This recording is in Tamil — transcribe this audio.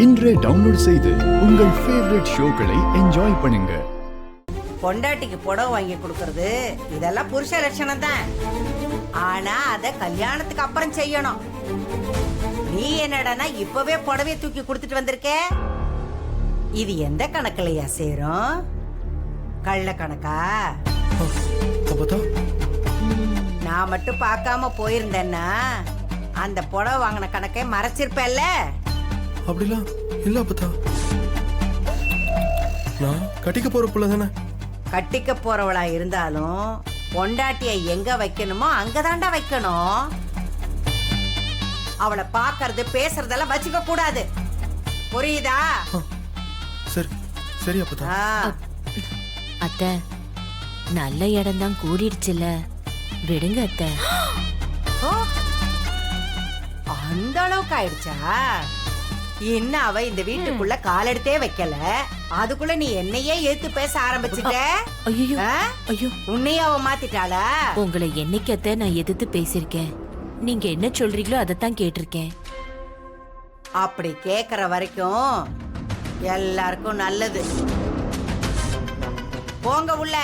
இன்றே டவுன்லோட் செய்து உங்கள் ஃபேவரட் ஷோக்களை என்ஜாய் பண்ணுங்க. பொண்டாட்டிக்கு புடவை வாங்கி கொடுக்கறது இதெல்லாம் புருஷ லட்சணம் தான். ஆனா அத கல்யாணத்துக்கு அப்புறம் செய்யணும். நீ என்னடனா இப்பவே புடவைய தூக்கி கொடுத்துட்டு வந்திருக்க. இது எந்த கணக்குலயா சேரும்? கள்ள கணக்கா? நான் மட்டும் பார்க்காம போயிருந்தேன்னா அந்த புடவை வாங்கின கணக்கை மறைச்சிருப்பேல்ல. அப்படிலாம் இல்ல அப்பதா. நான் கட்டிக்க போற புள்ள தானே. கட்டிக்க போறவளா இருந்தாலும் பொண்டாட்டிய எங்க வைக்கணுமோ அங்கதாண்டா வைக்கணும். அவளை பாக்குறது பேசுறதெல்லாம் வச்சுக்க கூடாது, புரியுதா? சரி சரி அப்பதா. அத்தை, நல்ல இடம் தான் கூடிடுச்சுல, விடுங்க அத்தை. அந்த அளவுக்கு ஆயிடுச்சா? இன்னும் அவ இந்த வீட்டுக்குள்ள காலெடுத்தே வைக்கல, அதுக்குள்ள நீ என்னையே ஏத்து பேச ஆரம்பிச்சுட்ட. ஐயோ ஐயோ, உன்னையே அவ மாத்திட்டாளா? உங்களை என்னைக்கு அத்தை நான் எதிர்த்து பேசிருக்கேன்? நீங்க என்ன சொல்றீங்களோ அதைத்தான் கேட்டிருக்கேன். அப்படி கேக்குற வரைக்கும் எல்லாருக்கும் நல்லது. போங்க உள்ள.